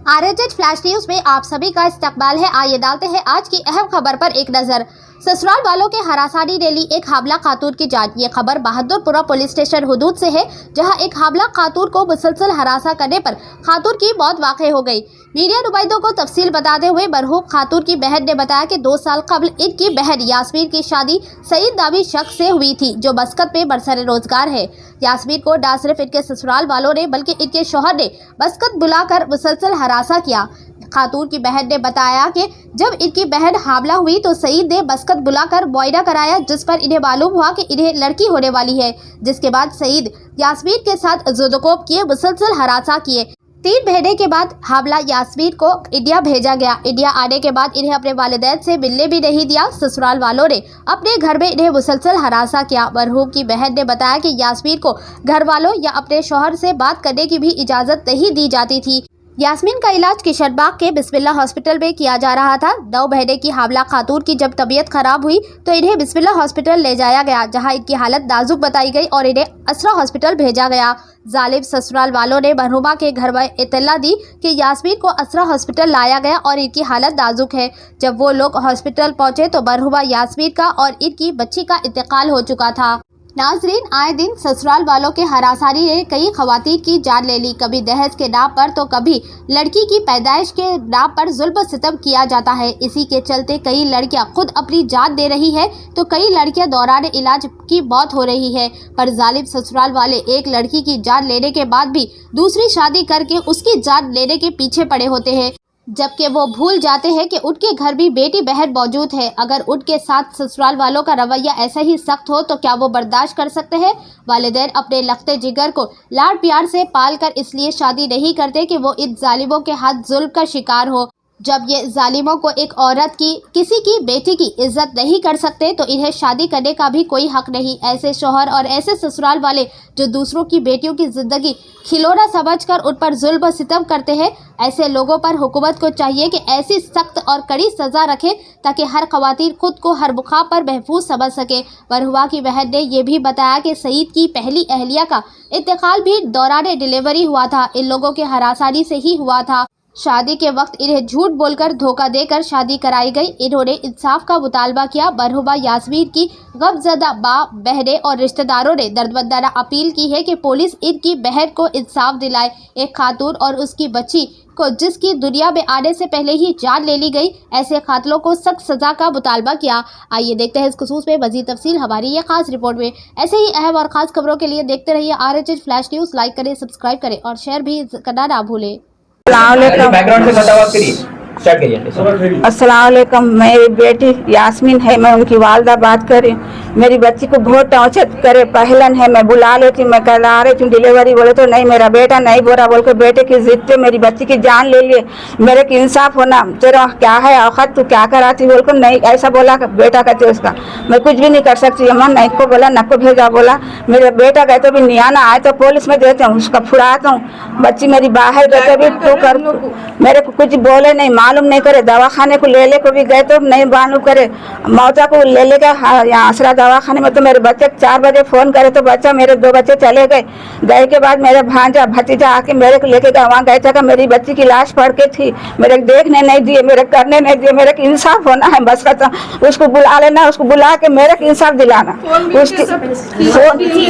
आरएचएच flash news में आप सभी का इस्तकबाल है। आइए डालते हैं आज की अहम खबर पर एक नजर। ससुराल वालों के हरासानी ने ली एक हामला खातून की जान। ये खबर बहादुरपुरा पुलिस स्टेशन हुदूद से है, जहां एक हामला खातून को मुसलसल हरासा करने पर खातून की मौत वाक़ई हो गई। मीडिया नुमाइंदों को तफसील बताते हुए मरहूम खातून की बहन ने बताया कि 2 साल कबल इनकी बहन यास्मीन की शादी सईद नामी शख्स से हुई थी, जो मस्कत में बरसर रोजगार है। यास्मीन को न सिर्फ इनके ससुराल वालों ने बल्कि इनके शौहर ने मस्कत बुलाकर मुसलसल हरासा किया। खातून की बहन ने बताया कि जब इनकी बहन हामला हुई तो सईद ने मस्कत बुलाकर मुआयना कराया, जिस पर इन्हें मालूम हुआ कि इन्हें लड़की होने वाली है। जिसके बाद सईद यास्मीन के साथ ज़ुदकोब किए, मुसलसल हरासा किए। 3 महीने के बाद हामला यास्मीन को इंडिया भेजा गया। इंडिया आने के बाद इन्हें अपने वालिदैन से मिलने भी नहीं दिया। ससुराल वालों ने अपने घर में इन्हें मुसलसल हरासा किया। मरहूम की बहन ने बताया कि यास्मीन को घर वालों या अपने शौहर से बात करने की भी इजाज़त नहीं दी जाती थी। यास्मीन का इलाज किशनबाग के बिस्मिल्लाह हॉस्पिटल में किया जा रहा था। 9 महीने की हामला खातून की जब तबीयत खराब हुई तो इन्हें बिस्मिल्लाह हॉस्पिटल ले जाया गया, जहां इनकी हालत नाजुक बताई गई और इन्हें असरा हॉस्पिटल भेजा गया। जालिम ससुराल वालों ने मरहुमा के घर में इत्तला दी कि यास्मीन को असरा हॉस्पिटल लाया गया और इनकी हालत नाजुक है। जब वो लोग हॉस्पिटल पहुंचे तो मरहुमा यास्मीन का और इनकी बच्ची का इंतकाल हो चुका था। नाजरीन, आए दिन ससुराल वालों के हरासानी ने कई खवातीन की जान ले ली। कभी दहेज के नाम पर तो कभी लड़की की पैदाइश के नाम पर जुल्म सितम किया जाता है। इसी के चलते कई लड़कियां खुद अपनी जान दे रही है तो कई लड़कियां दौरान इलाज की मौत हो रही है। पर जालिम ससुराल वाले एक लड़की की जान लेने के बाद भी दूसरी शादी करके उसकी जान लेने के पीछे पड़े होते हैं, जबकि वो भूल जाते हैं कि उनके घर भी बेटी बहन मौजूद है। अगर उनके साथ ससुराल वालों का रवैया ऐसा ही सख्त हो तो क्या वो बर्दाश्त कर सकते हैं? वालिदैन अपने लखते जिगर को लाड प्यार से पाल कर इसलिए शादी नहीं करते कि वो इन जालिमों के हाथ जुल्म का शिकार हो। जब ये जालिमों को एक औरत की, किसी की बेटी की इज्जत नहीं कर सकते तो इन्हें शादी करने का भी कोई हक नहीं। ऐसे शौहर और ऐसे ससुराल वाले जो दूसरों की बेटियों की जिंदगी खिलौना समझकर उन पर जुल्म सितम करते हैं, ऐसे लोगों पर हुकूमत को चाहिए कि ऐसी सख्त और कड़ी सज़ा रखे ताकि हर ख़वातीन खुद को हर मुकाम पर महफूज समझ सके। मरहुमा की बहन ने यह भी बताया कि सईद की पहली अहलिया का इंतकाल भी दौरान डिलीवरी हुआ था। इन लोगों के हरासानी से ही हुआ था। शादी के वक्त इन्हें झूठ बोलकर धोखा देकर शादी कराई गई। इन्होंने इंसाफ का मुतालबा किया। मरहुमा यास्मीन की गमज़दा माँ, बहनें और रिश्तेदारों ने दर्दमंदाना अपील की है कि पुलिस इनकी बहन को इंसाफ दिलाए। एक खातून और उसकी बच्ची को जिसकी दुनिया में आने से पहले ही जान ले ली गई, ऐसे कातिलों को सख्त सज़ा का मुतालबा किया। आइए देखते हैं इस खुसूस में मज़ीद तफसील हमारी ये खास रिपोर्ट में। ऐसे ही अहम और ख़ास खबरों के लिए देखते रहिए आरएचएच फ्लैश न्यूज़। लाइक करें, सब्सक्राइब करें और शेयर भी करना ना भूलें। बैकग्राउंड से बताओ आप, करिए स्टार्ट करिए। अस्सलाम वालेकुम। मेरी बेटी यास्मीन है, मैं उनकी वालदा बात करें। मेरी बच्ची को बहुत टॉर्चर करे, पहलन है, मैं बुला लेती, मैं कल आ रही थी डिलीवरी, बोले तो नहीं मेरा बेटा नहीं बोला, बोल के बेटे की जिद पे मेरी बच्ची की जान ले लिए। मेरे की इंसाफ होना, तेरा क्या है औखत, तू क्या कराती, बोल को नहीं ऐसा बोला बेटा कहते उसका मैं कुछ भी नहीं कर सकती। अम्मा नहीं को बोला, न को भेजा, बोला मेरा बेटा कहते भी नियाना आए तो पुलिस में देते हूँ, उसका फुड़ाता हूँ। बच्ची मेरी बाहर कहते भी तू कर, मेरे को कुछ बोले नहीं, मालूम नहीं करे। दवाखाने को ले को भी गए तो नहीं मालूम करे। मौजा को ले लेगा यहाँ आसरा दवाखाने में, तो मेरे बच्चे 4 बजे फ़ोन करे तो बच्चा मेरे 2 बच्चे चले गए। गए के बाद मेरे भांजा भतीजा आके मेरे को लेके गया। वहाँ गए थे, मेरी बच्ची की लाश पड़ के थी, मेरे देखने नहीं दिए, मेरे करने नहीं दिए। मेरे को इंसाफ होना है बस का, उसको बुला लेना, उसको बुला के मेरे को इंसाफ दिलाना। उसकी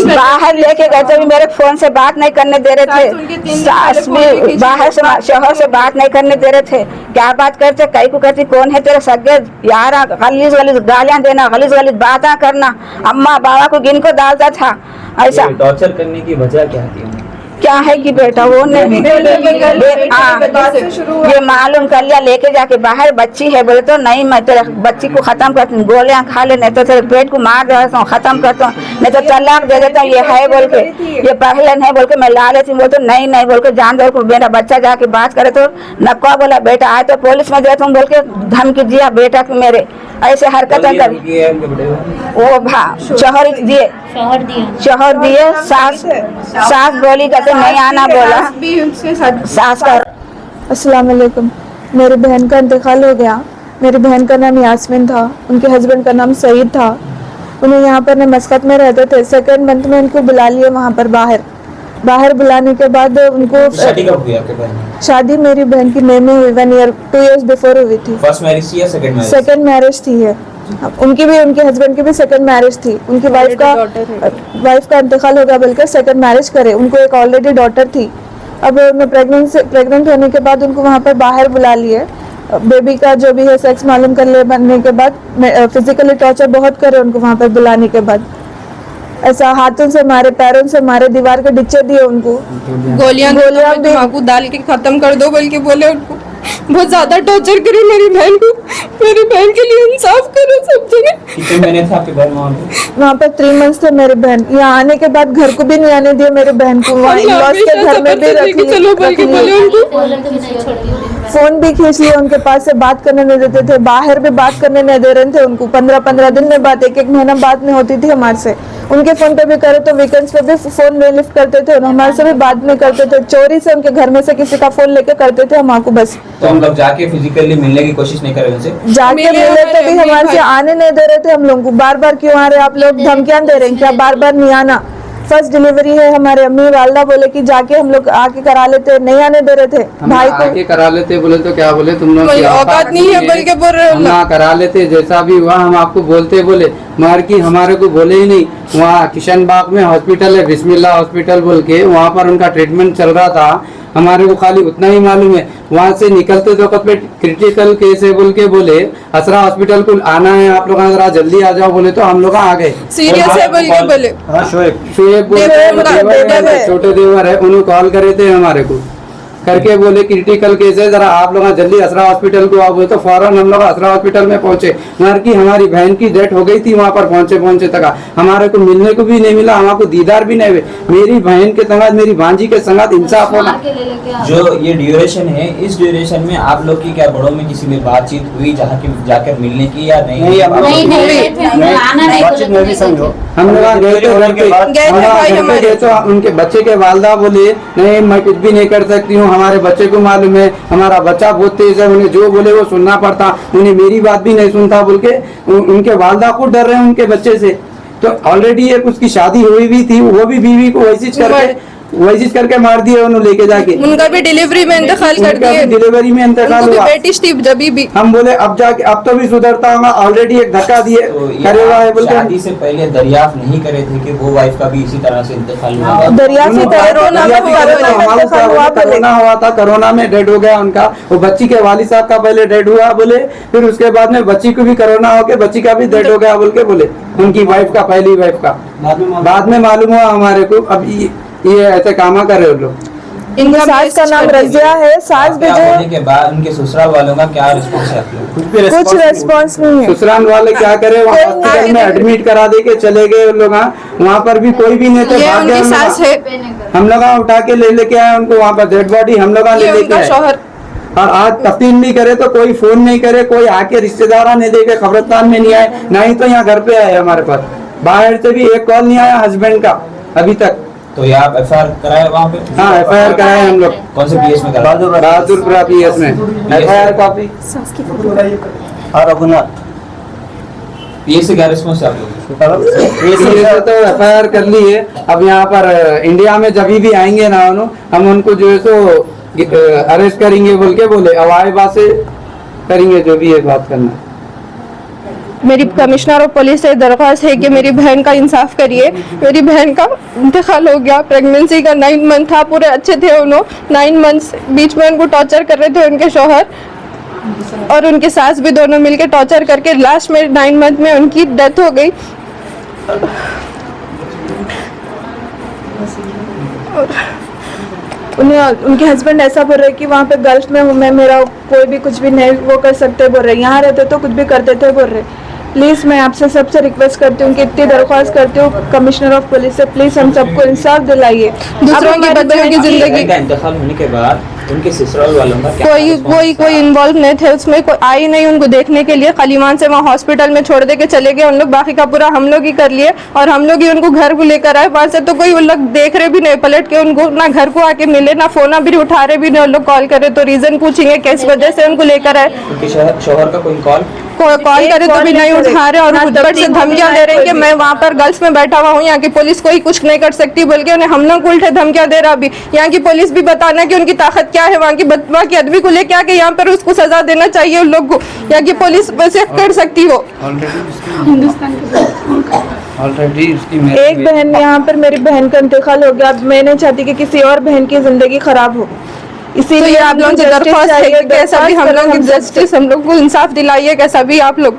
बाहर लेके गए तो भी मेरे फ़ोन से बात नहीं करने दे रहे थे। सास भी बाहर से शोहर से बात नहीं करने दे रहे थे। क्या बात करते, कई को कहती कौन है तेरे सगे यारा, गलीज गलीज गालियां देना, गलीज गलीज बातें करना, अम्मा बाबा को गिन को डालता था। ऐसा टॉर्चर करने की वजह क्या थी? क्या है कि बेटा वो नहीं ये मालूम कर लिया, लेके जाके बाहर बच्ची है, बोले तो नहीं मैं तेरे बच्ची को खत्म करती हूँ, गोलियां खा ले, नहीं तो तेरे पेट को मार देता हूँ, खत्म करता हूँ, नहीं तो तलाक दे देता हूँ। ये है बोल के, ये पहलन है बोल के मैं ला लेती हूँ, बोल तो नहीं नहीं बोल के जान दो को मेरा बच्चा जाके बात करे तो नक्का बोला बेटा आए तो पुलिस में देता हूँ बोल के धमकी दिया बेटा की मेरे ऐसे हरकतें कर। वो शोहर दिए सास बोली कहते नहीं आना बोला सास का। अस्सलाम वालेकुम। मेरी बहन का इंतकाल हो गया। मेरी बहन का नाम यास्मीन था, उनके हस्बैंड का नाम सईद था। उन्हें यहाँ पर मस्कत में रहते थे। सेकंड मंथ में उनको बुला लिए वहाँ पर बाहर। बाहर बुलाने के बाद उनको शादी कब हुई आपके बहन शादी मेरी बहन की मई में हुई 1 ईयर 2 इयर्स बिफोर हुई थी। फर्स्ट मैरिज थी या सेकंड मैरिज? सेकंड मैरिज थी है उनकी भी, उनके हस्बैंड की भी सेकंड मैरिज थी। उनकी वाइफ का इंतकाल हो गया बल्कि सेकंड मैरिज करे। उनको एक ऑलरेडी डॉटर थी। अब प्रेग्नेंट होने के बाद उनको वहाँ पर बाहर बुला लिए। बेबी का जो भी है सेक्स मालूम कर ले, बनने के बाद फिजिकली टॉर्चर बहुत करे उनको वहाँ पर बुलाने के बाद। ऐसा हाथों से मारे, पैरों से मारे, दीवार के डिच्चे दिए उनको, गोलियां भी तंबाकू डाल के खत्म कर दो बल्कि बोले उनको। बहुत ज्यादा टॉर्चर करे मेरी बहन को। मेरी बहन के लिए इंसाफ करो सब जगह। कितने महीने थे आपके बहन वहाँ पे? वहाँ पर 3 मंथ्स थे मेरी बहन। यहाँ आने के बाद घर को भी नहीं आने दिया मेरी बहन को। वहाँ इन-लॉज के घर में भी रख फोन भी खींच लिया उनके पास से, बात करने नहीं देते थे। बाहर भी बात करने नहीं दे रहे थे उनको। 15-15 दिन में बात, 1-1 महीना बात नहीं होती थी हमारे से। उनके फोन पे भी करे तो वीकेंड्स पे भी फोन नहीं लिफ्ट करते थे, हमारे से भी बात नहीं करते थे। चोरी से उनके घर में से किसी का फोन लेके करते थे हम आपको बस। तो हम लोग जाके फिजिकली मिलने की कोशिश नहीं कर रहे उनसे? जाके मिले तो भी हमारे से आने नहीं दे रहे थे हम लोगों को। बार बार क्यों आ रहे आप लोग, धमकियां दे रहे हैं क्या, बार बार नहीं आना। फर्स्ट डिलीवरी है, हमारे अम्मी वालदा बोले कि जाके हम लोग आके करा लेते, नहीं आने दे रहे थे भाई को। आके करा लेते बोले तो क्या बोले तुम लोग कोई औकात नहीं है बल्कि बोल रहे हो ना करा लेते, जैसा भी हुआ हम आपको बोलते बोले, मगर की हमारे को बोले ही नहीं। वहाँ किशन बाग में हॉस्पिटल है, बिस्मिल्लाह हॉस्पिटल बोल के, वहाँ पर उनका ट्रीटमेंट चल रहा था। हमारे को खाली उतना ही मालूम है। वहाँ से निकलते तो पे क्रिटिकल केस है बोल के बोले, असरा हॉस्पिटल को आना है आप लोग, जरा जल्दी आ जाओ बोले तो हम लोग आ गए। सीरियस है बोल के बोले। शोएब छोटे देवर है, उन्होंने कॉल करे थे हमारे को करके बोले क्रिटिकल केस है, जरा आप लोग जल्दी असरा हॉस्पिटल को आओ। तो फौरन हम लोग असरा हॉस्पिटल में पहुंचे। मगर की हमारी बहन की डेथ हो गई थी वहाँ पर पहुंचे तक। हमारे को मिलने को भी नहीं मिला, हमारे दीदार भी नहीं हुए। मेरी बहन के संगत, मेरी भांजी के संगत इंसाफ होना। जो ये ड्यूरेशन है, इस ड्यूरेशन में आप लोग की क्या बड़ों में किसी में बातचीत हुई जाकर मिलने की या नहीं? हम लोग गए तो उनके बच्चे के वालदा बोले नहीं मैं कुछ भी नहीं कर सकती हूँ, हमारे बच्चे को मालूम है, हमारा बच्चा बहुत तेज है, उन्हें जो बोले वो सुनना पड़ता, उन्हें मेरी बात भी नहीं सुनता बोल के उनके वालदा खुद डर रहे हैं उनके बच्चे से। तो ऑलरेडी एक उसकी शादी हुई भी थी, वो भी बीवी को वही चीज करके मार दिया उन्होंने लेके जाके। उनका भी डिलीवरी में इंतकाल कर दिए, डिलीवरी में इंतकाल हुआ। बेटी थी जब भी। हम बोले अब जाके अब तो भी सुधरता होगा, ऑलरेडी एक धक्का दिए करे हुआ है बोल के। शादी से पहले दरियाफ्त नहीं करे थे कि वो वाइफ का भी इसी तरह से इंतकाल हुआ? कोरोना हुआ था, कोरोना में डेड हो गया उनका। वो बच्ची के वालिद साहब का पहले डेड हुआ बोले, फिर उसके बाद में बच्ची को भी कोरोना हो के बच्ची का भी डेड हो गया बोल के बोले। उनकी वाइफ का, पहली वाइफ का बाद में मालूम हुआ हमारे को। अब ये ऐसे कामा कर रहे हो लोग। इनकी सास का नाम रजिया है। सास भी जो के बाद उनके ससुराल वालों का क्या रिस्पॉन्स है? कुछ रेस्पॉन्स नहीं है। ससुराल वाले क्या करे, वहाँ हॉस्पिटल में एडमिट करा दे के चले गए उन लोग। वहाँ पर भी कोई भी नहीं थे, भाग गए हम लोग। उठा के लेके आए उनको, वहाँ पर डेड बॉडी हम लोग लेके आए। और आज तफ्तीश भी करे तो कोई फोन नहीं करे, कोई आके रिश्तेदार नहीं देखे, कब्रिस्तान में नहीं आए, नहीं तो यहाँ घर पे आए हमारे पास। बाहर से भी एक कॉल नहीं आया हस्बैंड का अभी तक। तो ये आप FIR कराए वहाँ पे? हाँ FIR कराए हम लोग। कौन से PS में कराए? बहादुरपुरा PS में FIR कॉपी। PS से क्या रिस्पॉन्स है आप लोग? PS तो FIR कर ली है। अब यहाँ पर इंडिया में जब भी आएंगे ना हम उनको जो है सो अरेस्ट करेंगे बोल के बोले। अब आए बात से करेंगे जो भी है बात करना। मेरी कमिश्नर ऑफ पुलिस से दरख्वास्त है कि मेरी बहन का इंसाफ करिए। मेरी बहन का इंतकाल हो गया, प्रेगनेंसी का 9 मंथ था, पूरे अच्छे थे उन्होंने। 9 मंथ्स बीच में उनको टॉर्चर कर रहे थे उनके शौहर और उनके सास भी, दोनों मिलके टॉर्चर करके लास्ट में 9 मंथ में उनकी डेथ हो गई। उन्हें उनके हस्बैंड ऐसा बोल रहे कि वहाँ पे गल्फ में हूँ मैं, मेरा कोई भी कुछ भी नहीं वो कर सकते बोल रहे, यहाँ रहते तो कुछ भी करते थे बोल रहे। प्लीज़ मैं आपसे सबसे रिक्वेस्ट करती हूँ कि इतनी दरख्वास्त करती हूँ कमिश्नर ऑफ पुलिस से, प्लीज़ हम सबको इंसाफ दिलाइए। दूसरों की बच्चों की जिंदगी का इंतकाल होने के बाद उनके ससुराल वालों का क्या कोई इन्वॉल्व नहीं थे उसमें, कोई आई नहीं उनको देखने के लिए। खलीमान से वहाँ हॉस्पिटल में छोड़ दे के चले गए उन लोग, बाकी का पूरा हम लोग ही कर लिए और हम लोग ही उनको घर को लेकर आए। वहाँ से तो कोई उन लोग देख रहे भी नहीं, पलट के उनको ना घर को आके मिले, ना फोन भी उठा रहे भी नहीं। उन लोग कॉल करे तो रीजन पूछेंगे किस वजह से उनको लेकर आए। उनके शौहर का कोई कॉल करे तो भी नहीं उठा रहे और ऊपर से धमकियां दे रहे हैं कि मैं वहाँ पर गर्ल्स में बैठा हुआ हूँ, यहाँ की पुलिस कोई कुछ नहीं कर सकती, बल्कि उन्हें हम लोग उल्टे धमकियां दे रहा। अभी यहाँ की पुलिस भी बताना कि उनकी ताकत क्या है, वहाँ की आदमी को लेके आके यहाँ पर उसको सजा देना चाहिए उन लोग को। यहाँ की पुलिस वैसे कर सकती हो। ऑलरेडी एक बहन, यहाँ पर मेरी बहन का इंतकाल हो गया। अब मैं नहीं चाहती कि किसी और बहन की जिंदगी खराब हो, तो इसीलिए ये आप लोगों से दरख्वास्त है कि कैसा भी हम लोग की जस्टिस, हम लोग को इंसाफ दिलाइए, कैसा भी आप लोग।